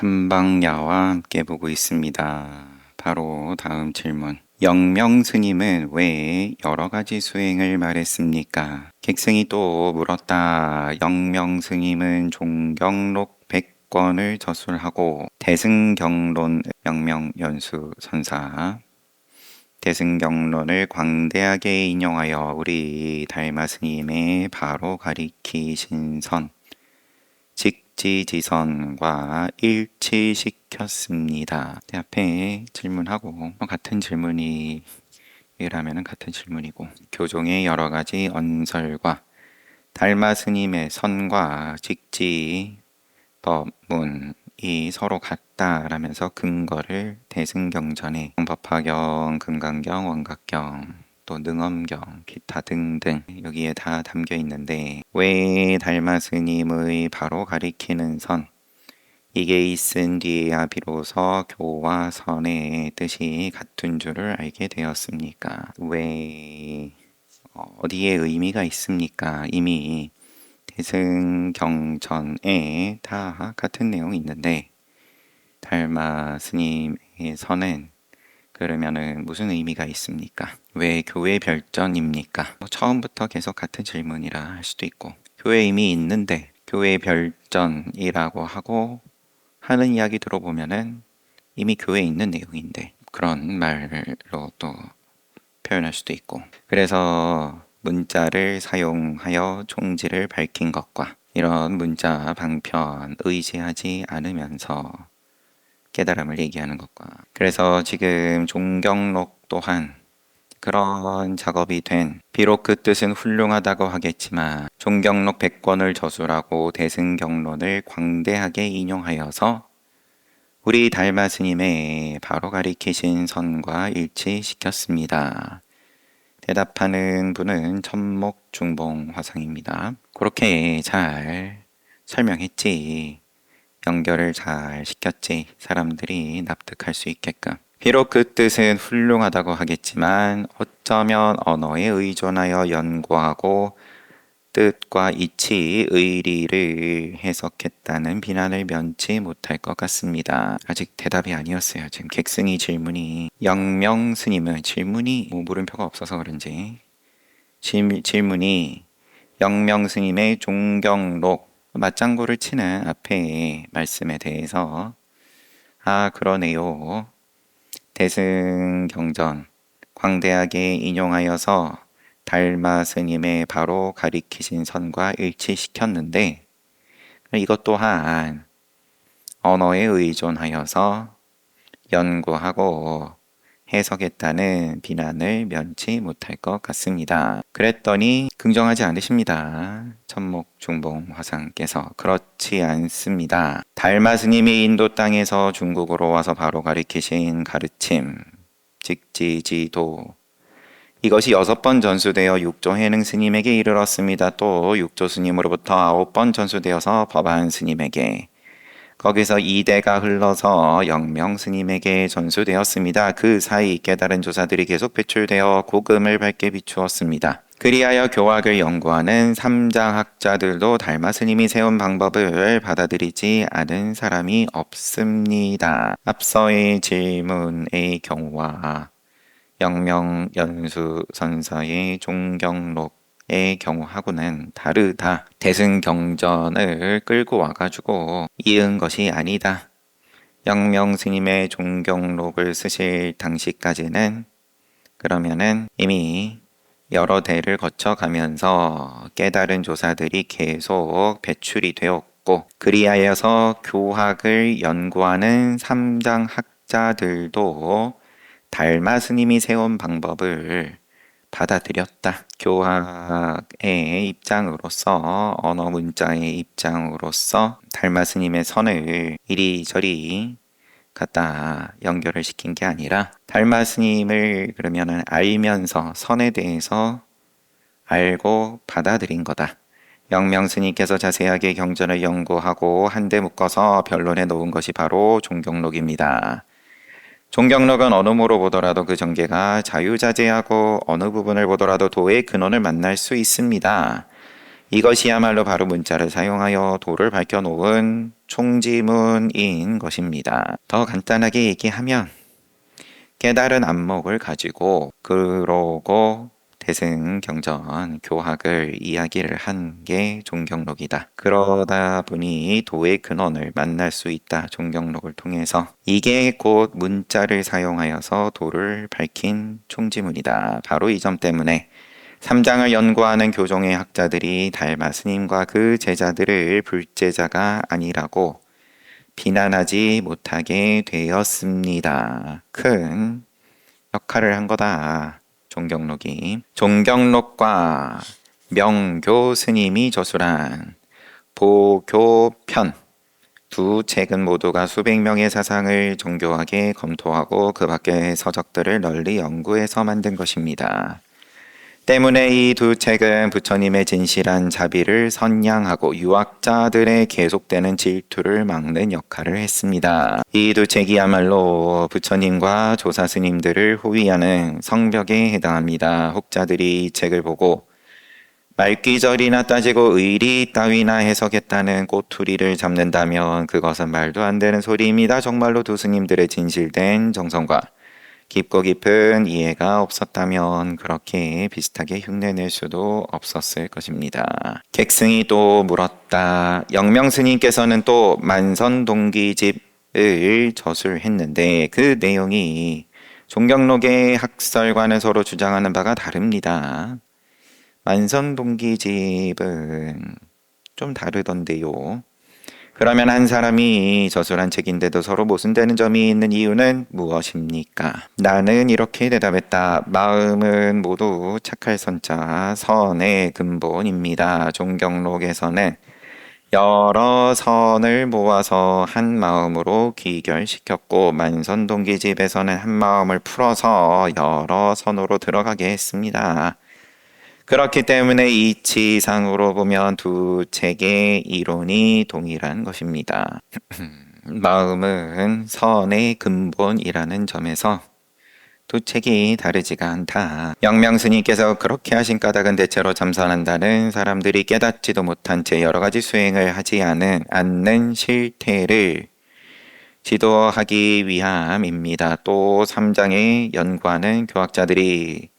삼방야와 함께 보고 있습니다. 바로 다음 질문. 영명스님은 왜 여러가지 수행을 말했습니까? 객승이 또 물었다. 영명스님은 종경록 100권을 저술하고 대승경론 영명연수선사 대승경론을 광대하게 인용하여 우리 달마스님의 바로 가리키신 선 직지지선과 일치시켰습니다. 앞에 질문하고 같은 질문이라면 같은 질문이고, 교종의 여러 가지 언설과 달마 스님의 선과 직지 법문이 서로 같다라면서 근거를 대승경전에 법화경, 금강경, 원각경, 또 능엄경, 기타 등등 여기에 다 담겨 있는데, 왜 달마 스님의 바로 가리키는 선 이게 있은 뒤에야 비로소 교와 선의 뜻이 같은 줄을 알게 되었습니까? 왜 어디에 의미가 있습니까? 이미 대승경전에 다 같은 내용이 있는데 달마 스님의 선은 그러면은 무슨 의미가 있습니까? 왜 교회 별전입니까? 처음부터 계속 같은 질문이라 할 수도 있고, 교회 이미 있는데 교회 별전이라고 하고 하는 이야기 들어보면은 이미 교회에 있는 내용인데 그런 말로 또 표현할 수도 있고, 그래서 문자를 사용하여 총지를 밝힌 것과 이런 문자 방편 의지하지 않으면서 깨달음을 얘기하는 것과, 그래서 지금 종경록 또한 그런 작업이 된, 비록 그 뜻은 훌륭하다고 하겠지만 종경록 100권을 저술하고 대승경론을 광대하게 인용하여서 우리 달마 스님의 바로 가리키신 선과 일치시켰습니다. 대답하는 분은 천목중봉 화상입니다. 그렇게 잘 설명했지, 연결을 잘 시켰지, 사람들이 납득할 수 있게끔. 비록 그 뜻은 훌륭하다고 하겠지만 어쩌면 언어에 의존하여 연구하고 뜻과 이치, 의리를 해석했다는 비난을 면치 못할 것 같습니다. 아직 대답이 아니었어요. 지금 객승이 질문이, 영명 스님은 질문이 물음표가 없어서 그런지 질문이 영명 스님의 종경록 맞장구를 치는 앞에 말씀에 대해서 그러네요. 대승경전 광대하게 인용하여서 달마 스님의 바로 가리키신 선과 일치시켰는데, 이것 또한 언어에 의존하여서 연구하고 해석했다는 비난을 면치 못할 것 같습니다. 그랬더니 긍정하지 않으십니다. 천목중봉 화상께서. 그렇지 않습니다. 달마 스님이 인도 땅에서 중국으로 와서 바로 가리키신 가르침, 직지지도, 이것이 6번 전수되어 육조 해능 스님에게 이르렀습니다. 또 육조 스님으로부터 9번 전수되어서 법안 스님에게, 거기서 2대가 흘러서 영명 스님에게 전수되었습니다. 그 사이 깨달은 조사들이 계속 배출되어 고금을 밝게 비추었습니다. 그리하여 교학을 연구하는 삼장학자들도 달마 스님이 세운 방법을 받아들이지 않은 사람이 없습니다. 앞서의 질문의 경우와 영명연수선사의 종경록의 경우하고는 다르다. 대승경전을 끌고 와가지고 이은 것이 아니다. 영명스님의 종경록을 쓰실 당시까지는 그러면은 이미 여러 대를 거쳐가면서 깨달은 조사들이 계속 배출이 되었고, 그리하여서 교학을 연구하는 삼장학자들도 달마 스님이 세운 방법을 받아들였다. 교학의 입장으로서, 언어 문자의 입장으로서 달마 스님의 선을 이리저리 갖다 연결을 시킨 게 아니라, 달마 스님을 그러면은 알면서 선에 대해서 알고 받아들인 거다. 영명 스님께서 자세하게 경전을 연구하고 한데 묶어서 변론해 놓은 것이 바로 종경록입니다. 종경록은 어느 모로 보더라도 그 전개가 자유자재하고 어느 부분을 보더라도 도의 근원을 만날 수 있습니다. 이것이야말로 바로 문자를 사용하여 도를 밝혀놓은 총지문인 것입니다. 더 간단하게 얘기하면 깨달은 안목을 가지고 그러고 대승경전 교학을 이야기를 한 게 종경록이다. 그러다 보니 도의 근원을 만날 수 있다. 종경록을 통해서 이게 곧 문자를 사용하여서 도를 밝힌 총지문이다. 바로 이 점 때문에 삼장을 연구하는 교종의 학자들이 달마 스님과 그 제자들을 불제자가 아니라고 비난하지 못하게 되었습니다. 큰 역할을 한 거다. 종경록이. 종경록과 명교 스님이 저술한 보교편 두 책은 모두가 수백 명의 사상을 정교하게 검토하고 그 밖의 서적들을 널리 연구해서 만든 것입니다. 때문에 이 두 책은 부처님의 진실한 자비를 선양하고 유학자들의 계속되는 질투를 막는 역할을 했습니다. 이 두 책이야말로 부처님과 조사 스님들을 호위하는 성벽에 해당합니다. 혹자들이 이 책을 보고 말귀절이나 따지고 의리 따위나 해석했다는 꼬투리를 잡는다면 그것은 말도 안 되는 소리입니다. 정말로 두 스님들의 진실된 정성과 깊고 깊은 이해가 없었다면 그렇게 비슷하게 흉내낼 수도 없었을 것입니다. 객승이 또 물었다. 영명스님께서는 또 만선동기집을 저술했는데 그 내용이 종경록의 학설과는 서로 주장하는 바가 다릅니다. 만선동기집은 좀 다르던데요. 그러면 한 사람이 저술한 책인데도 서로 모순되는 점이 있는 이유는 무엇입니까? 나는 이렇게 대답했다. 마음은 모두 착할 선자 선의 근본입니다. 종경록에서는 여러 선을 모아서 한 마음으로 귀결시켰고 만선동기집에서는 한 마음을 풀어서 여러 선으로 들어가게 했습니다. 그렇기 때문에 이치상으로 보면 두 책의 이론이 동일한 것입니다. 마음은 선의 근본이라는 점에서 두 책이 다르지가 않다. 영명스님께서 그렇게 하신 까닭은 대체로 참선한다는 사람들이 깨닫지도 못한 채 여러 가지 수행을 하지 않는 실태를 지도하기 위함입니다. 또 3장에 연구하는 교학자들이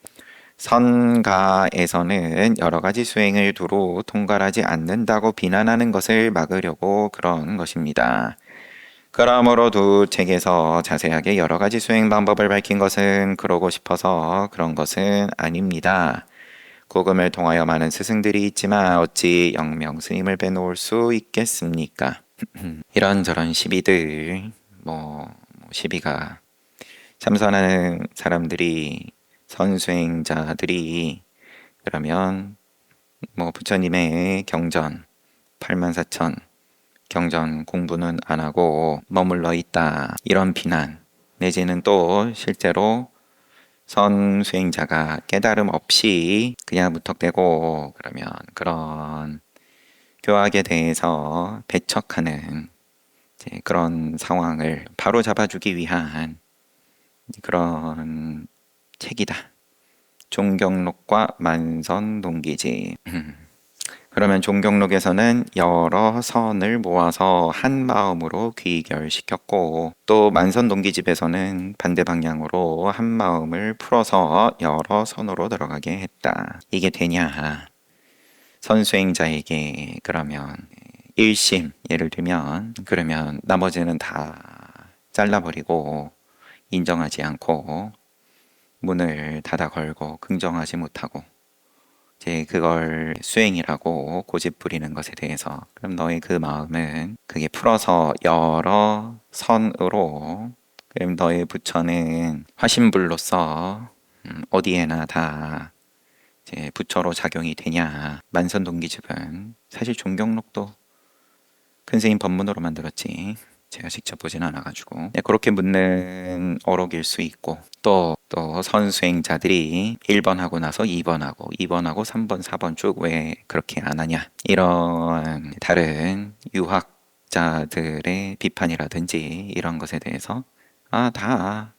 선가에서는 여러 가지 수행을 두루 통과하지 않는다고 비난하는 것을 막으려고 그런 것입니다. 그러므로 두 책에서 자세하게 여러 가지 수행 방법을 밝힌 것은 그러고 싶어서 그런 것은 아닙니다. 고금을 통하여 많은 스승들이 있지만 어찌 영명 스님을 빼놓을 수 있겠습니까? 이런저런 시비들, 시비가 참선하는 사람들이 선수행자들이 그러면 부처님의 경전 84,000 경전 공부는 안 하고 머물러 있다 이런 비난 내지는 또 실제로 선수행자가 깨달음 없이 그냥 무턱대고 그러면 그런 교학에 대해서 배척하는 그런 상황을 바로 잡아주기 위한 그런 책이다. 종경록과 만선동기집. 그러면 종경록에서는 여러 선을 모아서 한 마음으로 귀결시켰고 또 만선동기집에서는 반대 방향으로 한 마음을 풀어서 여러 선으로 들어가게 했다. 이게 되냐? 선수행자에게 그러면 일심 예를 들면 그러면 나머지는 다 잘라버리고 인정하지 않고 문을 닫아 걸고 긍정하지 못하고 이제 그걸 수행이라고 고집 부리는 것에 대해서 그럼 너의 그 마음은 그게 풀어서 여러 선으로 그럼 너의 부처는 화신불로서 어디에나 다 이제 부처로 작용이 되냐. 만선동기집은 사실 종경록도 큰 스님 법문으로 만들었지 제가 직접 보진 않아가지고 그렇게 묻는 어록일 수 있고 또 선수행자들이 1번 하고 나서 2번 하고 3번 4번 쭉 왜 그렇게 안 하냐 이런 다른 유학자들의 비판이라든지 이런 것에 대해서 다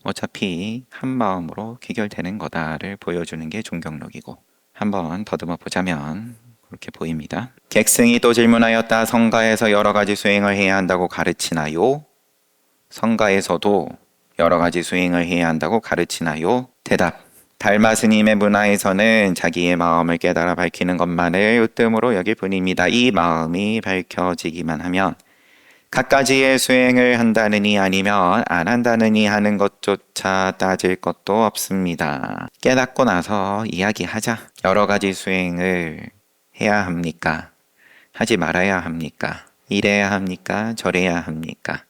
어차피 한 마음으로 귀결되는 거다를 보여주는 게 종경록이고 한번 더듬어 보자면 그렇게 보입니다. 객승이 또 질문하였다. 성가에서 여러 가지 수행을 해야 한다고 가르치나요? 성가에서도 여러 가지 수행을 해야 한다고 가르치나요? 대답. 달마 스님의 문화에서는 자기의 마음을 깨달아 밝히는 것만을 으뜸으로 여길 뿐입니다. 이 마음이 밝혀지기만 하면 갖가지의 수행을 한다느니 아니면 안 하다느니 하는 것조차 따질 것도 없습니다. 깨닫고 나서 이야기하자. 여러 가지 수행을 해야 합니까? 하지 말아야 합니까? 이래야 합니까? 저래야 합니까?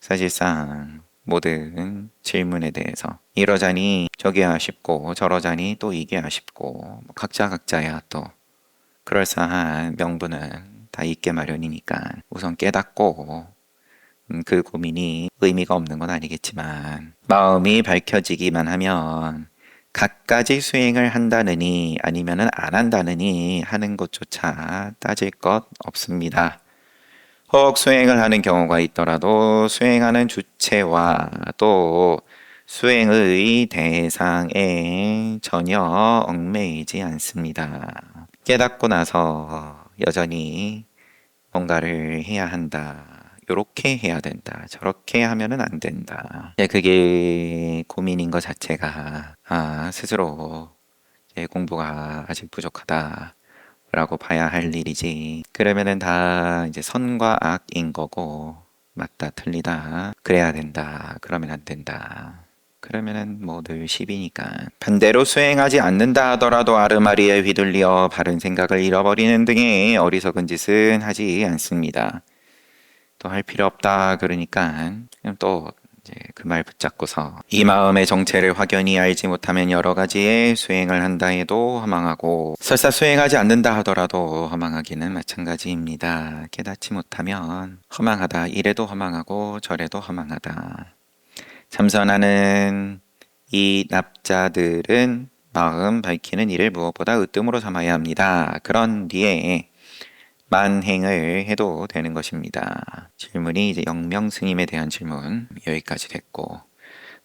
사실상 모든 질문에 대해서 이러자니 저게 아쉽고 저러자니 또 이게 아쉽고 각자야 또 그럴싸한 명분은 다 있게 마련이니까 우선 깨닫고 그 고민이 의미가 없는 건 아니겠지만 마음이 밝혀지기만 하면 갖가지 수행을 한다느니 아니면은 안 한다느니 하는 것조차 따질 것 없습니다. 혹 수행을 하는 경우가 있더라도 수행하는 주체와 또 수행의 대상에 전혀 얽매이지 않습니다. 깨닫고 나서 여전히 뭔가를 해야 한다. 요렇게 해야 된다. 저렇게 하면은 안 된다. 그게 고민인 것 자체가 스스로 공부가 아직 부족하다. 라고 봐야 할 일이지. 그러면은 다 이제 선과 악인 거고 맞다 틀리다 그래야 된다 그러면 안 된다 그러면은 뭐 늘 시비니까. 반대로 수행하지 않는다 하더라도 아르마리에 휘둘려 바른 생각을 잃어버리는 등의 어리석은 짓은 하지 않습니다. 또 할 필요 없다 그러니까 또 그 말 붙잡고서 이 마음의 정체를 확연히 알지 못하면 여러 가지의 수행을 한다 해도 허망하고 설사 수행하지 않는다 하더라도 허망하기는 마찬가지입니다. 깨닫지 못하면 허망하다. 이래도 허망하고 저래도 허망하다. 참선하는 이 납자들은 마음 밝히는 일을 무엇보다 으뜸으로 삼아야 합니다. 그런 뒤에 만행을 해도 되는 것입니다. 질문이 이제 영명 스님에 대한 질문 여기까지 됐고,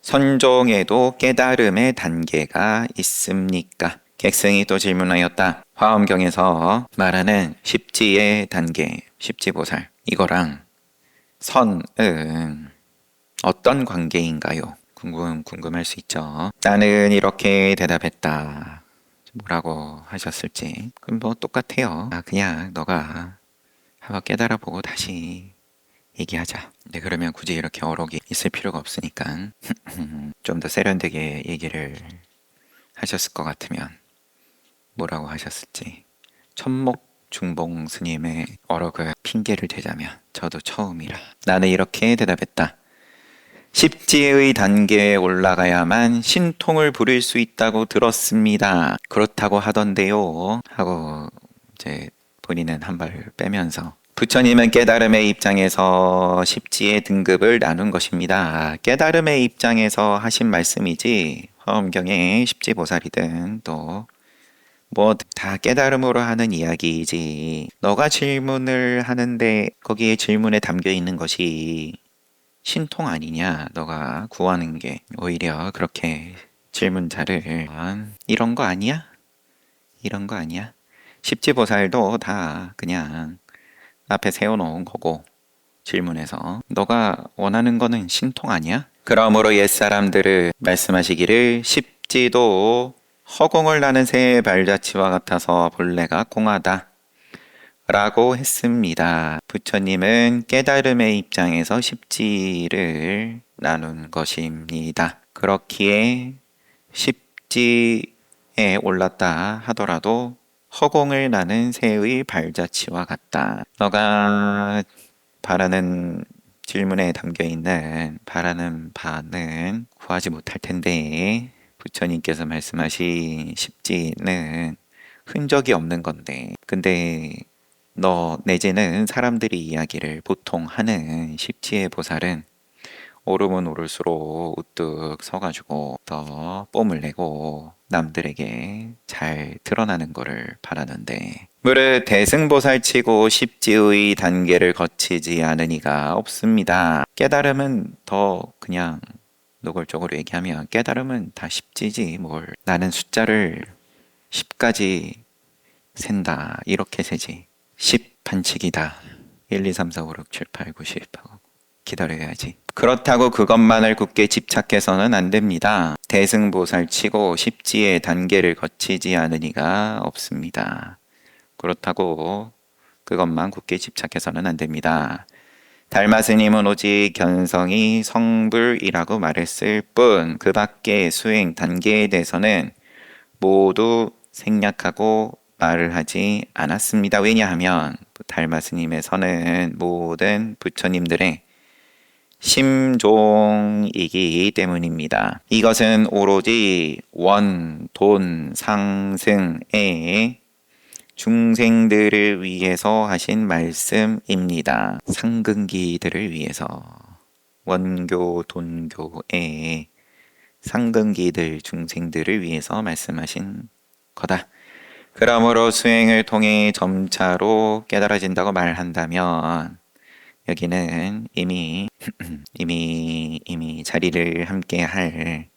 선종에도 깨달음의 단계가 있습니까? 객승이 또 질문하였다. 화엄경에서 말하는 십지의 단계, 십지보살 이거랑 선은 어떤 관계인가요? 궁금할 수 있죠. 나는 이렇게 대답했다. 뭐라고 하셨을지. 그럼 뭐 똑같아요. 그냥 너가 한번 깨달아 보고 다시 얘기하자. 네, 그러면 굳이 이렇게 어록이 있을 필요가 없으니까 좀 더 세련되게 얘기를 하셨을 것 같으면 뭐라고 하셨을지. 천목 중봉 스님의 어록을 핑계를 대자면 저도 처음이라. 나는 이렇게 대답했다. 십지의 단계에 올라가야만 신통을 부릴 수 있다고 들었습니다. 그렇다고 하던데요. 하고 이제 본인은 한 발 빼면서 부처님은 깨달음의 입장에서 십지의 등급을 나눈 것입니다. 깨달음의 입장에서 하신 말씀이지 화엄경의 십지보살이든 또 뭐 다 깨달음으로 하는 이야기이지 너가 질문을 하는데 거기에 질문에 담겨 있는 것이 신통 아니냐 너가 구하는 게 오히려 그렇게 질문자를 이런 거 아니야? 이런 거 아니야? 십지보살도 다 그냥 앞에 세워놓은 거고 질문에서 너가 원하는 거는 신통 아니야? 그러므로 옛사람들은 말씀하시기를 십지도 허공을 나는 새의 발자취와 같아서 본래가 공하다 라고 했습니다. 부처님은 깨달음의 입장에서 십지를 나눈 것입니다. 그렇기에 십지에 올랐다 하더라도 허공을 나는 새의 발자취와 같다. 너가 바라는 질문에 담겨 있는 바라는 바는 구하지 못할 텐데 부처님께서 말씀하신 십지는 흔적이 없는 건데 근데 너 내지는 사람들이 이야기를 보통 하는 십지의 보살은 오르면 오를수록 우뚝 서가지고 더 뽐을 내고 남들에게 잘 드러나는 거를 바라는데 무릇 대승보살치고 십지의 단계를 거치지 않은 이가 없습니다. 깨달음은 더 그냥 노골적으로 얘기하면 깨달음은 다 십지지 뭘. 나는 숫자를 10까지 센다. 이렇게 세지. 10 반칙이다. 1, 2, 3, 4, 5, 6, 7, 8, 9, 10 하고 기다려야지. 그렇다고 그것만을 굳게 집착해서는 안 됩니다. 대승보살치고 십지의 단계를 거치지 않은 이가 없습니다. 그렇다고 그것만 굳게 집착해서는 안 됩니다. 달마 스님은 오직 견성이 성불이라고 말했을 뿐 그 밖의 수행 단계에 대해서는 모두 생략하고 말을 하지 않았습니다. 왜냐하면 달마 스님의 선은 모든 부처님들의 심종이기 때문입니다. 이것은 오로지 원, 돈, 상승의 중생들을 위해서 하신 말씀입니다. 상근기들을 위해서 원교, 돈교의 상근기들, 중생들을 위해서 말씀하신 거다. 그러므로 수행을 통해 점차로 깨달아진다고 말한다면 여기는 이미 자리를 함께 할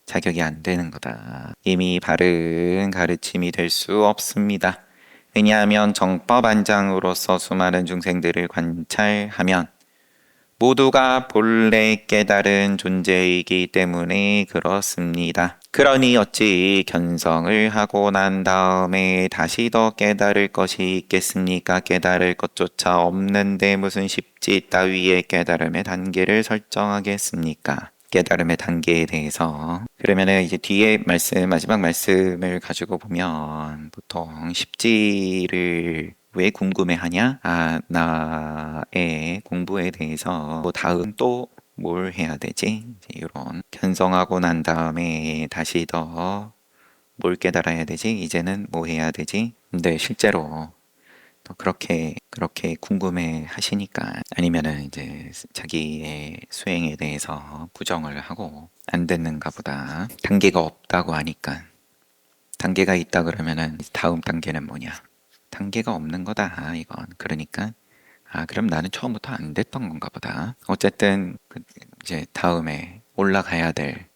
자격이 안 되는 거다. 이미 바른 가르침이 될 수 없습니다. 왜냐하면 정법안장으로서 수많은 중생들을 관찰하면 모두가 본래 깨달은 존재이기 때문에 그렇습니다. 그러니 어찌 견성을 하고 난 다음에 다시 더 깨달을 것이 있겠습니까? 깨달을 것조차 없는데 무슨 십지 따위의 깨달음의 단계를 설정하겠습니까? 깨달음의 단계에 대해서 그러면은 이제 뒤에 말씀 마지막 말씀을 가지고 보면 보통 십지를 왜 궁금해하냐? 나의 공부에 대해서 뭐 다음 또 뭘 해야 되지? 이런 견성하고 난 다음에 다시 더 뭘 깨달아야 되지? 이제는 뭐 해야 되지? 근데 실제로 또 그렇게 궁금해 하시니까 아니면은 이제 자기의 수행에 대해서 부정을 하고 안 됐는가 보다. 단계가 없다고 하니까 단계가 있다 그러면은 다음 단계는 뭐냐? 단계가 없는 거다 이건. 그러니까 그럼 나는 처음부터 안 됐던 건가 보다. 어쨌든 이제 다음에 올라가야 될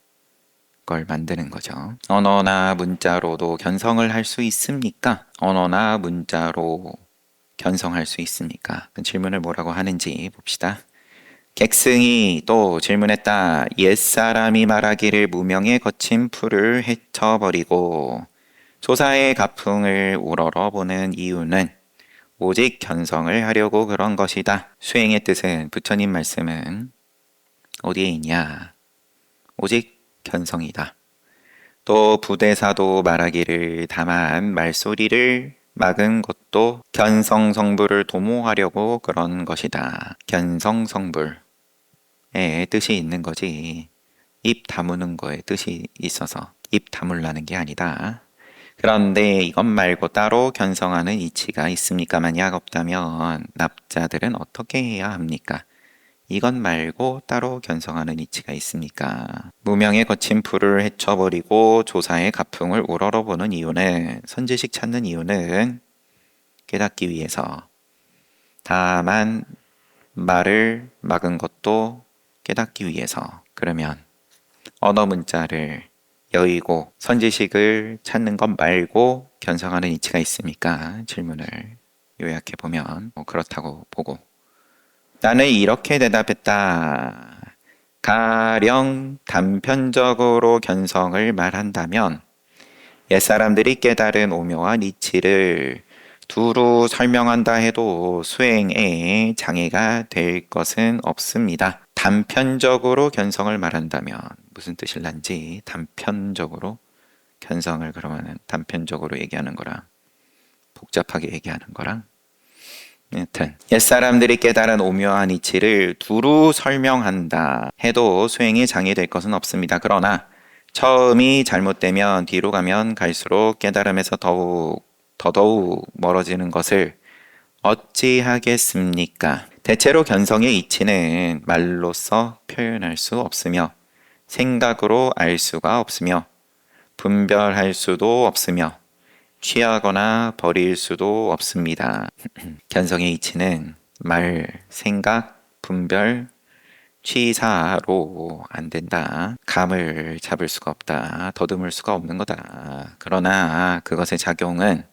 걸 만드는 거죠. 언어나 문자로도 견성을 할 수 있습니까? 언어나 문자로 견성할 수 있습니까? 그 질문을 뭐라고 하는지 봅시다. 객승이 또 질문했다. 옛사람이 말하기를 무명의 거친 풀을 헤쳐버리고 조사의 가풍을 우러러보는 이유는 오직 견성을 하려고 그런 것이다. 수행의 뜻은 부처님 말씀은 어디에 있냐? 오직 견성이다. 또 부대사도 말하기를 다만 말소리를 막은 것도 견성성불을 도모하려고 그런 것이다. 견성성불의 뜻이 있는 거지. 입 다무는 거에 뜻이 있어서 입 다물라는 게 아니다. 그런데 이것 말고 따로 견성하는 이치가 있습니까? 만약 없다면 납자들은 어떻게 해야 합니까? 이것 말고 따로 견성하는 이치가 있습니까? 무명의 거친 풀을 헤쳐버리고 조사의 가풍을 우러러보는 이유는 선지식 찾는 이유는 깨닫기 위해서 다만 말을 막은 것도 깨닫기 위해서 그러면 언어 문자를 여의고 선지식을 찾는 것 말고 견성하는 이치가 있습니까? 질문을 요약해 보면 그렇다고 보고 나는 이렇게 대답했다. 가령 단편적으로 견성을 말한다면 옛사람들이 깨달은 오묘한 이치를 두루 설명한다 해도 수행에 장애가 될 것은 없습니다. 단편적으로 견성을 말한다면 무슨 뜻일란지 단편적으로 견성을 그러면 단편적으로 얘기하는 거랑 복잡하게 얘기하는 거랑 여튼 옛사람들이 깨달은 오묘한 이치를 두루 설명한다 해도 수행에 장애될 것은 없습니다. 그러나 처음이 잘못되면 뒤로 가면 갈수록 깨달음에서 더더욱 멀어지는 것을 어찌하겠습니까? 대체로 견성의 이치는 말로써 표현할 수 없으며 생각으로 알 수가 없으며 분별할 수도 없으며 취하거나 버릴 수도 없습니다. 견성의 이치는 말, 생각, 분별, 취사로 안 된다. 감을 잡을 수가 없다. 더듬을 수가 없는 거다. 그러나 그것의 작용은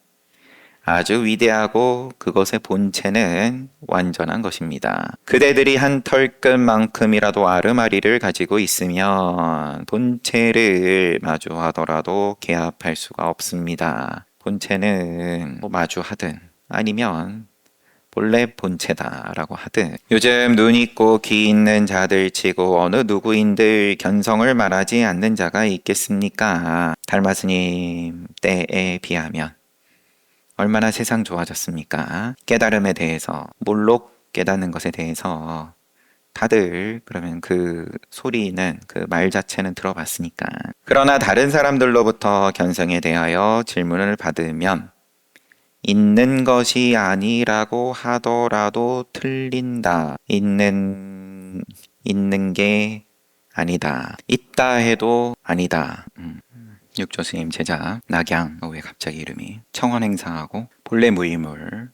아주 위대하고 그것의 본체는 완전한 것입니다. 그대들이 한 털끝만큼이라도 아르마리를 가지고 있으면 본체를 마주하더라도 개합할 수가 없습니다. 본체는 뭐 마주하든 아니면 본래 본체다라고 하든, 요즘 눈 있고 귀 있는 자들 치고 어느 누구인들 견성을 말하지 않는 자가 있겠습니까? 달마스님 때에 비하면 얼마나 세상 좋아졌습니까? 깨달음에 대해서, 몰록 깨닫는 것에 대해서 다들 그러면 그 소리는, 그 말 자체는 들어봤으니까. 그러나 다른 사람들로부터 견성에 대하여 질문을 받으면 있는 것이 아니라고 하더라도 틀린다. 있는 게 아니다. 있다 해도 아니다. 육조 스님 제자 낙양, 왜 갑자기 이름이 청원 행사하고 본래 무이물,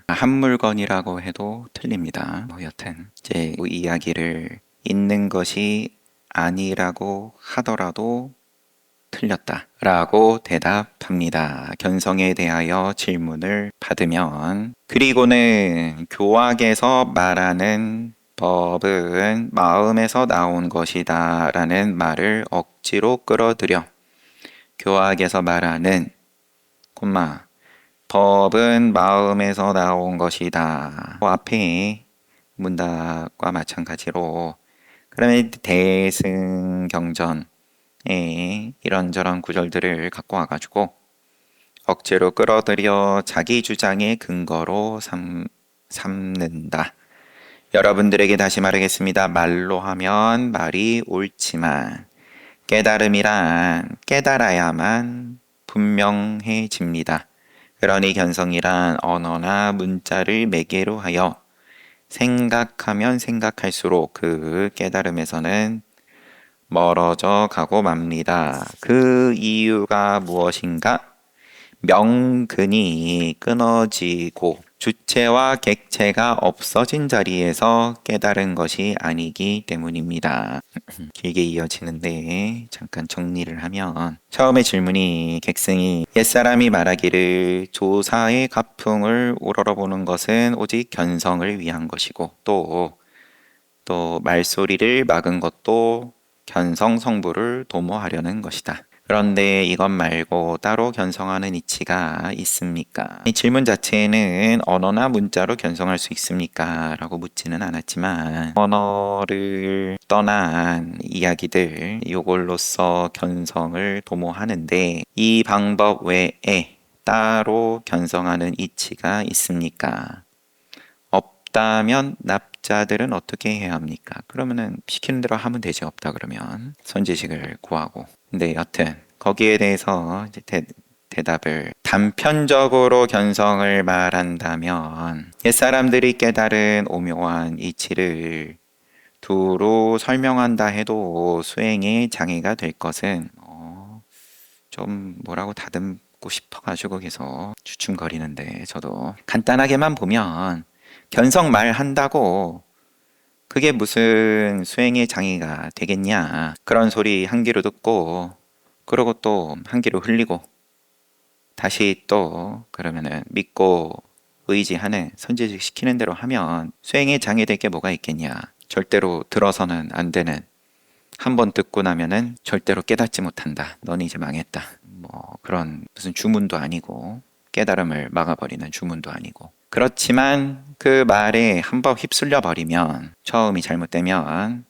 한 물건이라고 해도 틀립니다. 여튼 이제 이 이야기를 있는 것이 아니라고 하더라도 틀렸다 라고 대답합니다. 견성에 대하여 질문을 받으면, 그리고는 교학에서 말하는 법은 마음에서 나온 것이다 라는 말을 억지로 끌어들여 교학에서 말하는 법은 마음에서 나온 것이다. 앞에 문답과 마찬가지로, 그러면 대승경전 이런저런 구절들을 갖고 와가지고 억지로 끌어들여 자기 주장의 근거로 삼는다. 여러분들에게 다시 말하겠습니다. 말로 하면 말이 옳지만 깨달음이란 깨달아야만 분명해집니다. 그러니 견성이란 언어나 문자를 매개로 하여 생각하면 생각할수록 그 깨달음에서는 멀어져 가고 맙니다. 그 이유가 무엇인가? 명근이 끊어지고 주체와 객체가 없어진 자리에서 깨달은 것이 아니기 때문입니다. 길게 이어지는데 잠깐 정리를 하면, 처음에 질문이, 객승이 옛사람이 말하기를 조사의 가풍을 우러러보는 것은 오직 견성을 위한 것이고, 또 말소리를 막은 것도 견성 성부를 도모하려는 것이다. 그런데 이것 말고 따로 견성하는 이치가 있습니까? 이 질문 자체는 언어나 문자로 견성할 수 있습니까? 라고 묻지는 않았지만, 언어를 떠난 이야기들, 요걸로써 견성을 도모하는데 이 방법 외에 따로 견성하는 이치가 있습니까? 없다면 납자들은 어떻게 해야 합니까? 그러면은 시키는 대로 하면 되지. 없다 그러면 선지식을 구하고. 근데 여튼 거기에 대해서 이제 대답을, 단편적으로 견성을 말한다면 옛사람들이 깨달은 오묘한 이치를 두루 설명한다 해도 수행에 장애가 될 것은 좀 뭐라고 다듬고 싶어가지고 계속 주춤거리는데, 저도 간단하게만 보면 견성 말한다고 그게 무슨 수행의 장애가 되겠냐, 그런 소리 한 귀로 듣고 그러고 또 한 귀로 흘리고 다시 또 그러면은 믿고 의지하는, 선지식 시키는 대로 하면 수행에 장애될 게 뭐가 있겠냐. 절대로 들어서는 안 되는, 한 번 듣고 나면은 절대로 깨닫지 못한다, 넌 이제 망했다, 뭐 그런 무슨 주문도 아니고, 깨달음을 막아버리는 주문도 아니고. 그렇지만 그 말에 한번 휩쓸려 버리면, 처음이 잘못되면,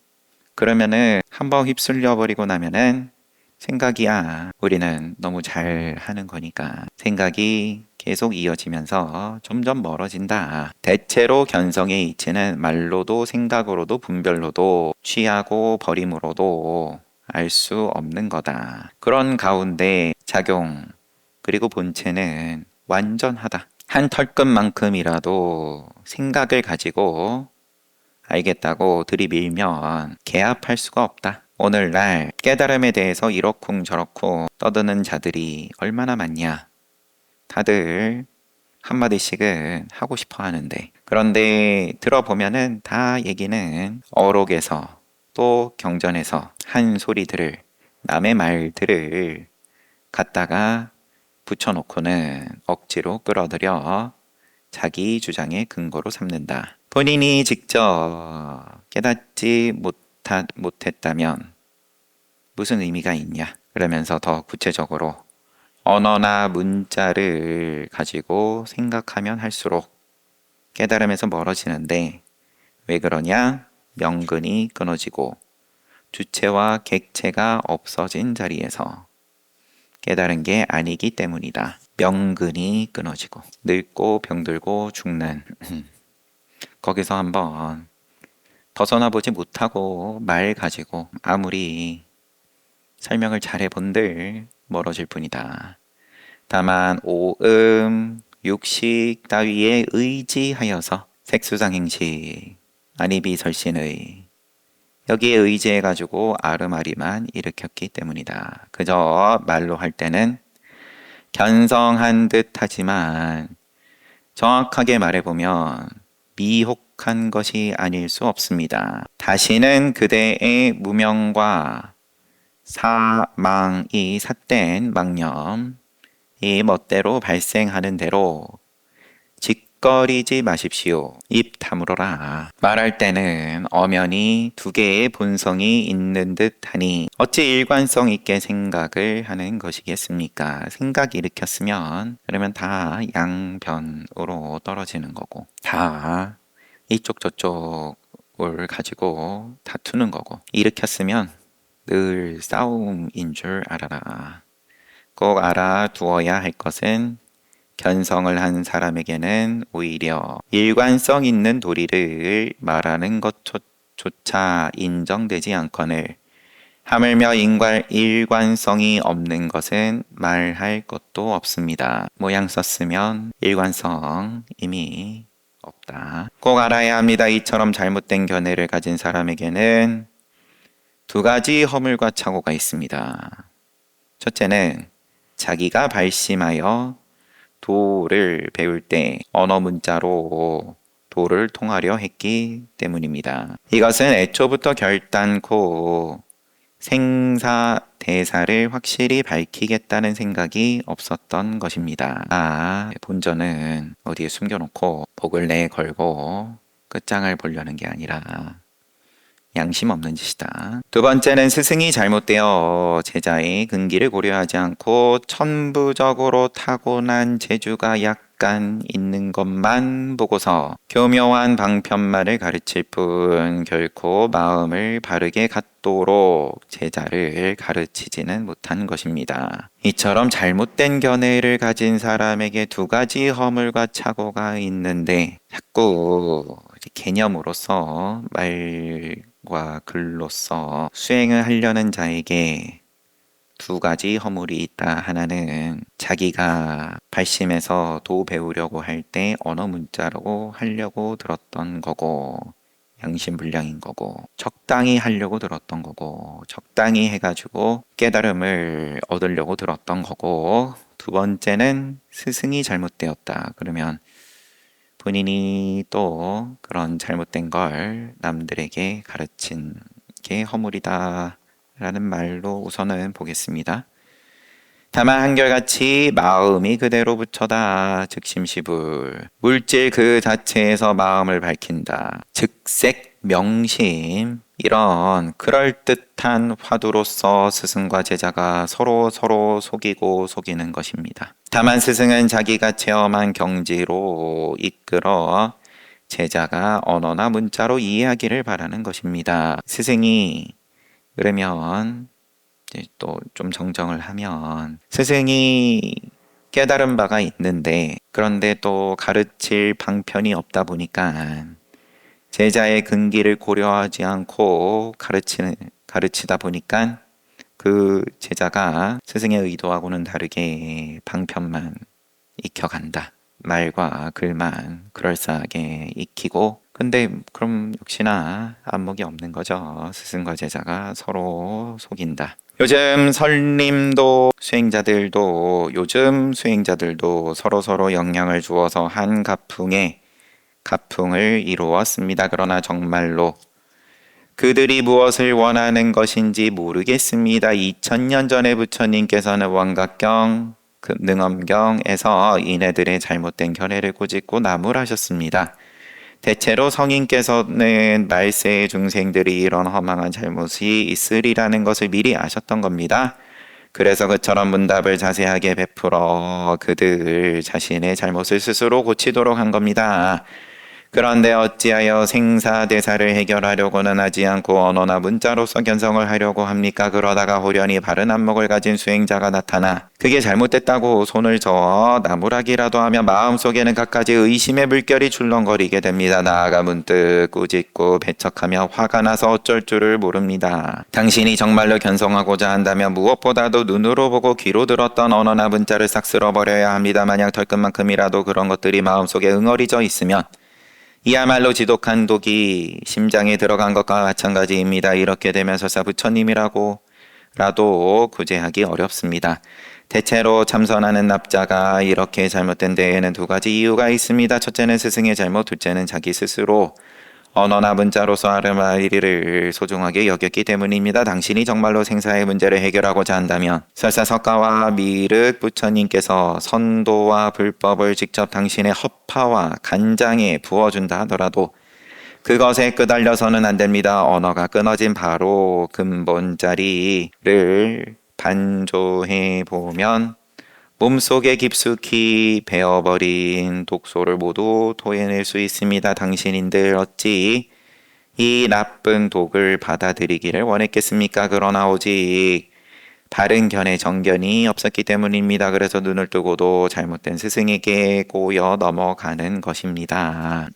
그러면은 한번 휩쓸려 버리고 나면은 생각이야, 우리는 너무 잘 하는 거니까 생각이 계속 이어지면서 점점 멀어진다. 대체로 견성의 이치는 말로도 생각으로도 분별로도 취하고 버림으로도 알 수 없는 거다. 그런 가운데 작용 그리고 본체는 완전하다. 한 털끝만큼이라도 생각을 가지고 알겠다고 들이밀면 개합할 수가 없다. 오늘날 깨달음에 대해서 이러쿵저러쿵 떠드는 자들이 얼마나 많냐. 다들 한마디씩은 하고 싶어 하는데, 그런데 들어보면은 다 얘기는 어록에서 또 경전에서 한 소리들을, 남의 말들을 갖다가 붙여놓고는 억지로 끌어들여 자기 주장의 근거로 삼는다. 본인이 직접 깨닫지 못했다면 무슨 의미가 있냐? 그러면서 더 구체적으로 언어나 문자를 가지고 생각하면 할수록 깨달음에서 멀어지는데 왜 그러냐? 명근이 끊어지고 주체와 객체가 없어진 자리에서 깨달은 게 아니기 때문이다. 명근이 끊어지고 늙고 병들고 죽는 거기서 한번 벗어나 보지 못하고 말 가지고 아무리 설명을 잘해본들 멀어질 뿐이다. 다만 오음, 육식 따위에 의지하여서 색수상행식, 안이비설신의 여기에 의지해가지고 아르마리만 일으켰기 때문이다. 그저 말로 할 때는 견성한 듯 하지만 정확하게 말해보면 미혹한 것이 아닐 수 없습니다. 다시는 그대의 무명과 사망이 삿된 망념, 이 멋대로 발생하는 대로 짓거리지 마십시오. 입 다물어라. 말할 때는 엄연히 두 개의 본성이 있는 듯하니 어찌 일관성 있게 생각을 하는 것이겠습니까? 생각 일으켰으면 그러면 다 양변으로 떨어지는 거고 다 이쪽 저쪽을 가지고 다투는 거고 일으켰으면 늘 싸움인 줄 알아라. 꼭 알아두어야 할 것은 견성을 한 사람에게는 오히려 일관성 있는 도리를 말하는 것조차 인정되지 않거늘 하물며 일관성이 없는 것은 말할 것도 없습니다. 모양 썼으면 일관성 이미 없다. 꼭 알아야 합니다. 이처럼 잘못된 견해를 가진 사람에게는 두 가지 허물과 착오가 있습니다. 첫째는 자기가 발심하여 도를 배울 때 언어 문자로 도를 통하려 했기 때문입니다. 이것은 애초부터 결단코 생사 대사를 확실히 밝히겠다는 생각이 없었던 것입니다. 본전은 어디에 숨겨놓고 복을 내걸고 끝장을 보려는 게 아니라 양심 없는 짓이다. 두 번째는 스승이 잘못되어 제자의 근기를 고려하지 않고 천부적으로 타고난 재주가 약간 있는 것만 보고서 교묘한 방편말을 가르칠 뿐 결코 마음을 바르게 갖도록 제자를 가르치지는 못한 것입니다. 이처럼 잘못된 견해를 가진 사람에게 두 가지 허물과 착오가 있는데 자꾸 개념으로서 말과 글로서 수행을 하려는 자에게 두 가지 허물이 있다. 하나는 자기가 발심해서 도 배우려고 할 때 언어 문자로 하려고 들었던 거고 양심불량인 거고 적당히 하려고 들었던 거고 적당히 해가지고 깨달음을 얻으려고 들었던 거고 두 번째는 스승이 잘못되었다. 그러면 본인이 또 그런 잘못된 걸 남들에게 가르친 게 허물이다 라는 말로 우선은 보겠습니다. 다만 한결같이 마음이 그대로 부처다. 즉심시불 물질 그 자체에서 마음을 밝힌다. 즉색 명심 이런 그럴듯한 화두로서 스승과 제자가 서로 속이고 속이는 것입니다. 다만 스승은 자기가 체험한 경지로 이끌어 제자가 언어나 문자로 이해하기를 바라는 것입니다. 스승이 그러면 또 좀 정정을 하면 스승이 깨달은 바가 있는데 그런데 또 가르칠 방편이 없다 보니까 제자의 근기를 고려하지 않고 가르치다 보니까 그 제자가 스승의 의도하고는 다르게 방편만 익혀간다. 말과 글만 그럴싸하게 익히고 근데 그럼 역시나 안목이 없는 거죠. 스승과 제자가 서로 속인다. 요즘 수행자들도 서로 영향을 주어서 한 가풍을 이루었습니다. 그러나 정말로 그들이 무엇을 원하는 것인지 모르겠습니다. 2000년 전에 부처님께서는 왕각경 그 능엄경에서 이네들의 잘못된 견해를 꾸짖고 나무라셨습니다. 대체로 성인께서는 말세의 중생들이 이런 허망한 잘못이 있으리라는 것을 미리 아셨던 겁니다. 그래서 그처럼 문답을 자세하게 베풀어 그들 자신의 잘못을 스스로 고치도록 한 겁니다. 그런데 어찌하여 생사대사를 해결하려고는 하지 않고 언어나 문자로서 견성을 하려고 합니까? 그러다가 호련히 바른 안목을 가진 수행자가 나타나 그게 잘못됐다고 손을 저어 나무라기라도 하며 마음속에는 갖가지 의심의 물결이 출렁거리게 됩니다. 나아가 문득 꾸짖고 배척하며 화가 나서 어쩔 줄을 모릅니다. 당신이 정말로 견성하고자 한다면 무엇보다도 눈으로 보고 귀로 들었던 언어나 문자를 싹 쓸어버려야 합니다. 만약 털끝만큼이라도 그런 것들이 마음속에 응어리져 있으면 이야말로 지독한 독이 심장에 들어간 것과 마찬가지입니다. 이렇게 되면 설사 부처님이라고라도 구제하기 어렵습니다. 대체로 참선하는 납자가 이렇게 잘못된 데에는 두 가지 이유가 있습니다. 첫째는 스승의 잘못, 둘째는 자기 스스로 언어나 문자로서 아르마리를 소중하게 여겼기 때문입니다. 당신이 정말로 생사의 문제를 해결하고자 한다면 설사 석가와 미륵 부처님께서 선도와 불법을 직접 당신의 허파와 간장에 부어준다 하더라도 그것에 끄달려서는 안 됩니다. 언어가 끊어진 바로 근본 자리를 반조해 보면 몸속에 깊숙이 배어버린 독소를 모두 토해낼 수 있습니다. 당신인들 어찌 이 나쁜 독을 받아들이기를 원했겠습니까? 그러나 오직 바른 견해 정견이 없었기 때문입니다. 그래서 눈을 뜨고도 잘못된 스승에게 꼬여 넘어가는 것입니다.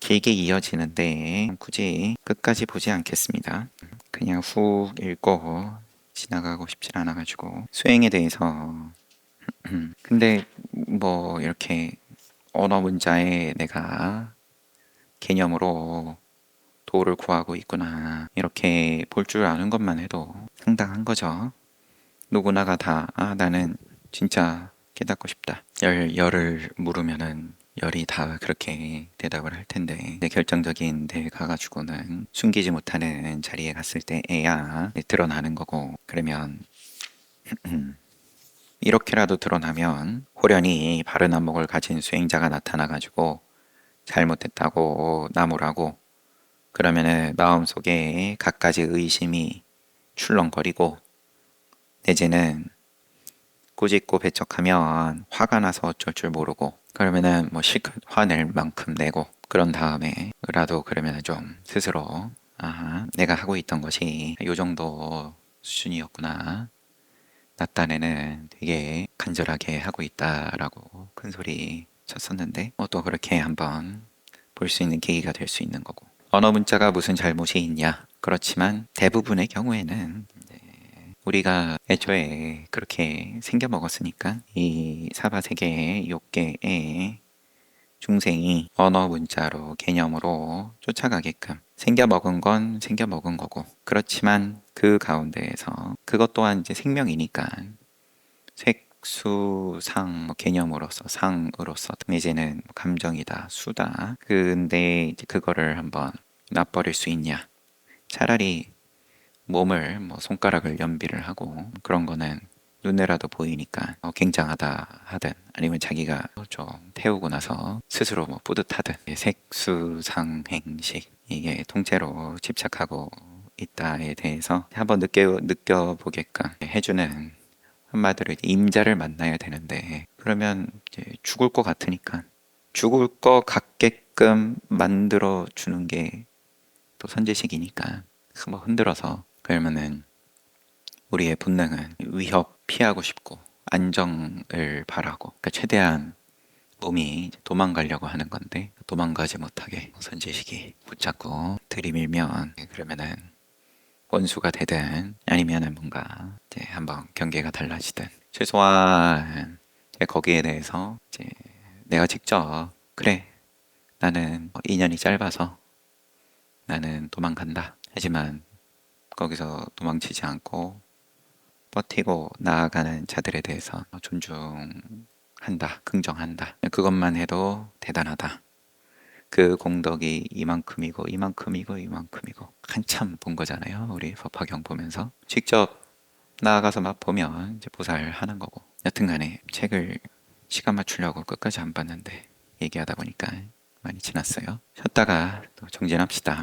길게 이어지는데 굳이 끝까지 보지 않겠습니다. 그냥 훅 읽고 지나가고 싶진 않아가지고 수행에 대해서 근데 뭐 이렇게 언어 문자에 내가 개념으로 도를 구하고 있구나 이렇게 볼 줄 아는 것만 해도 상당한 거죠. 누구나가 다 나는 진짜 깨닫고 싶다. 열을 물으면은 열이 다 그렇게 대답을 할 텐데 내 결정적인 데 가가지고는 숨기지 못하는 자리에 갔을 때에야 드러나는 거고 그러면 이렇게라도 드러나면 호련히 바른 안목을 가진 수행자가 나타나가지고 잘못됐다고 나무라고 그러면은 마음속에 갖가지 의심이 출렁거리고 내지는 꾸짖고 배척하면 화가 나서 어쩔 줄 모르고 그러면은 뭐 실컷 화낼 만큼 내고 그런 다음에라도 그러면은 좀 스스로 내가 하고 있던 것이 요 정도 수준이었구나. 나 딴에는 되게 간절하게 하고 있다라고 큰소리 쳤었는데 또 그렇게 한번 볼 수 있는 계기가 될 수 있는 거고 언어 문자가 무슨 잘못이 있냐 그렇지만 대부분의 경우에는 우리가 애초에 그렇게 생겨 먹었으니까 이 사바세계의 욕계의 중생이 언어 문자로 개념으로 쫓아가게끔 생겨 먹은 건 생겨 먹은 거고 그렇지만 그 가운데에서 그것 또한 이제 생명이니까 색수상 개념으로서 상으로서 내지는 감정이다 수다 근데 이제 그거를 한번 놔버릴 수 있냐 차라리 몸을 손가락을 연비를 하고 그런 거는 눈에라도 보이니까 굉장하다 하든 아니면 자기가 좀 태우고 나서 스스로 뿌듯하든 색수상행식 이게 통째로 집착하고 있다에 대해서 한번 느껴보게끔 해주는 한마디로 임자를 만나야 되는데 그러면 이제 죽을 것 같으니까 죽을 것 같게끔 만들어 주는 게 또 선제식이니까 흔들어서 그러면은 우리의 본능은 위협 피하고 싶고 안정을 바라고 그러니까 최대한 몸이 도망가려고 하는 건데 도망가지 못하게 선제식이 붙잡고 들이밀면 그러면은 원수가 되든 아니면은 뭔가 이제 한번 경계가 달라지든 최소한 거기에 대해서 이제 내가 직접 그래 나는 인연이 짧아서 나는 도망간다 하지만 거기서 도망치지 않고 버티고 나아가는 자들에 대해서 존중한다, 긍정한다. 그것만 해도 대단하다. 그 공덕이 이만큼이고 이만큼이고 이만큼이고 한참 본 거잖아요. 우리 법화경 보면서 직접 나아가서 막 보면 이제 보살하는 거고 여튼간에 책을 시간 맞추려고 끝까지 안 봤는데 얘기하다 보니까 많이 지났어요. 쉬었다가 또 정진합시다.